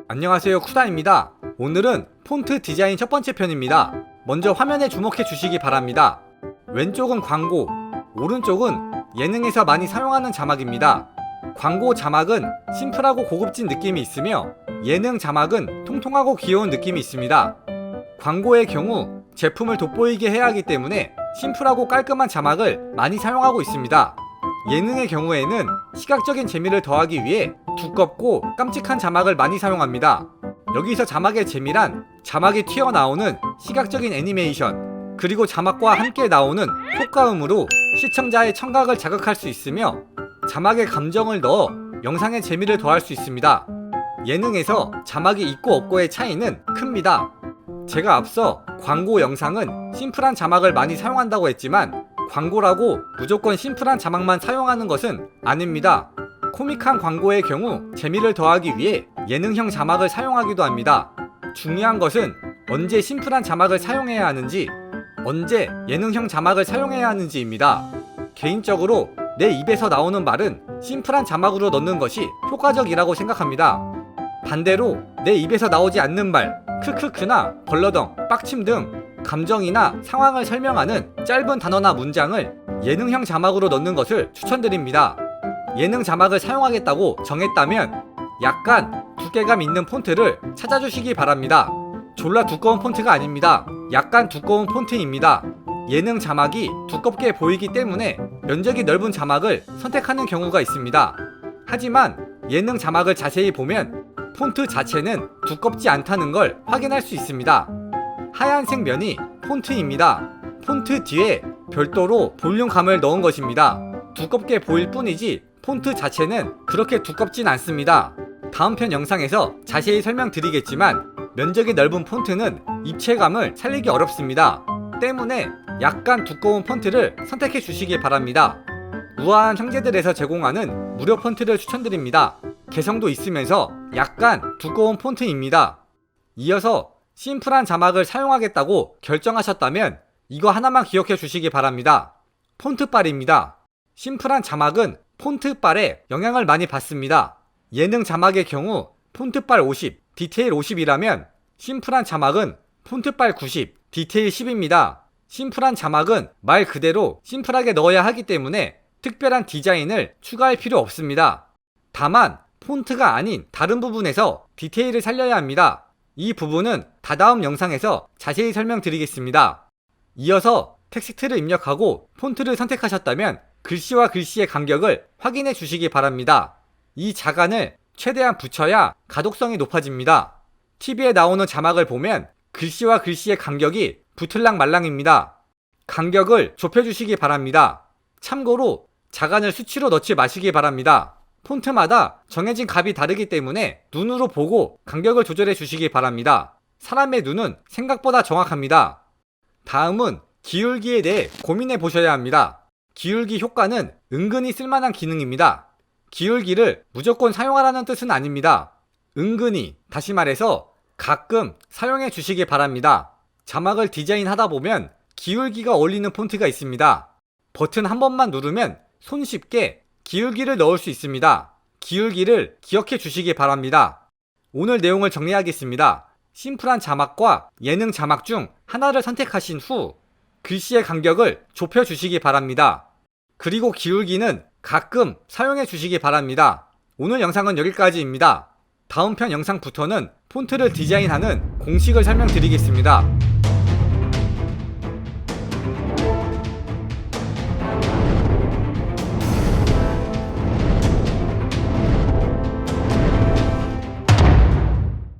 안녕하세요, 쿠단입니다. 오늘은 폰트 디자인 첫 번째 편입니다. 먼저 화면에 주목해 주시기 바랍니다. 왼쪽은 광고, 오른쪽은 예능에서 많이 사용하는 자막입니다. 광고 자막은 심플하고 고급진 느낌이 있으며 예능 자막은 통통하고 귀여운 느낌이 있습니다. 광고의 경우 제품을 돋보이게 해야 하기 때문에 심플하고 깔끔한 자막을 많이 사용하고 있습니다. 예능의 경우에는 시각적인 재미를 더하기 위해 두껍고 깜찍한 자막을 많이 사용합니다. 여기서 자막의 재미란 자막이 튀어나오는 시각적인 애니메이션, 그리고 자막과 함께 나오는 효과음으로 시청자의 청각을 자극할 수 있으며 자막에 감정을 넣어 영상의 재미를 더할 수 있습니다. 예능에서 자막이 있고 없고의 차이는 큽니다. 제가 앞서 광고 영상은 심플한 자막을 많이 사용한다고 했지만 광고라고 무조건 심플한 자막만 사용하는 것은 아닙니다. 코믹한 광고의 경우 재미를 더하기 위해 예능형 자막을 사용하기도 합니다. 중요한 것은 언제 심플한 자막을 사용해야 하는지, 언제 예능형 자막을 사용해야 하는지입니다. 개인적으로 내 입에서 나오는 말은 심플한 자막으로 넣는 것이 효과적이라고 생각합니다. 반대로 내 입에서 나오지 않는 말, 크크크나 벌러덩, 빡침 등 감정이나 상황을 설명하는 짧은 단어나 문장을 예능형 자막으로 넣는 것을 추천드립니다. 예능 자막을 사용하겠다고 정했다면 약간 두께감 있는 폰트를 찾아주시기 바랍니다. 졸라 두꺼운 폰트가 아닙니다. 약간 두꺼운 폰트입니다. 예능 자막이 두껍게 보이기 때문에 면적이 넓은 자막을 선택하는 경우가 있습니다. 하지만 예능 자막을 자세히 보면 폰트 자체는 두껍지 않다는 걸 확인할 수 있습니다. 하얀색 면이 폰트입니다. 폰트 뒤에 별도로 볼륨감을 넣은 것입니다. 두껍게 보일 뿐이지 폰트 자체는 그렇게 두껍진 않습니다. 다음 편 영상에서 자세히 설명드리겠지만 면적이 넓은 폰트는 입체감을 살리기 어렵습니다. 때문에 약간 두꺼운 폰트를 선택해 주시기 바랍니다. 우아한 형제들에서 제공하는 무료 폰트를 추천드립니다. 개성도 있으면서 약간 두꺼운 폰트입니다. 이어서 심플한 자막을 사용하겠다고 결정하셨다면 이거 하나만 기억해 주시기 바랍니다. 폰트빨입니다. 심플한 자막은 폰트빨에 영향을 많이 받습니다. 예능 자막의 경우 폰트빨 50, 디테일 50이라면 심플한 자막은 폰트빨 90, 디테일 10입니다. 심플한 자막은 말 그대로 심플하게 넣어야 하기 때문에 특별한 디자인을 추가할 필요 없습니다. 다만 폰트가 아닌 다른 부분에서 디테일을 살려야 합니다. 이 부분은 다다음 영상에서 자세히 설명드리겠습니다. 이어서 텍스트를 입력하고 폰트를 선택하셨다면 글씨와 글씨의 간격을 확인해 주시기 바랍니다. 이 자간을 최대한 붙여야 가독성이 높아집니다. TV에 나오는 자막을 보면 글씨와 글씨의 간격이 붙을랑 말랑입니다. 간격을 좁혀주시기 바랍니다. 참고로 자간을 수치로 넣지 마시기 바랍니다. 폰트마다 정해진 값이 다르기 때문에 눈으로 보고 간격을 조절해 주시기 바랍니다. 사람의 눈은 생각보다 정확합니다. 다음은 기울기에 대해 고민해 보셔야 합니다. 기울기 효과는 은근히 쓸만한 기능입니다. 기울기를 무조건 사용하라는 뜻은 아닙니다. 은근히, 다시 말해서 가끔 사용해 주시기 바랍니다. 자막을 디자인하다 보면 기울기가 어울리는 폰트가 있습니다. 버튼 한 번만 누르면 손쉽게 기울기를 넣을 수 있습니다. 기울기를 기억해 주시기 바랍니다. 오늘 내용을 정리하겠습니다. 심플한 자막과 예능 자막 중 하나를 선택하신 후 글씨의 간격을 좁혀 주시기 바랍니다. 그리고 기울기는 가끔 사용해 주시기 바랍니다. 오늘 영상은 여기까지입니다. 다음 편 영상부터는 폰트를 디자인하는 공식을 설명드리겠습니다.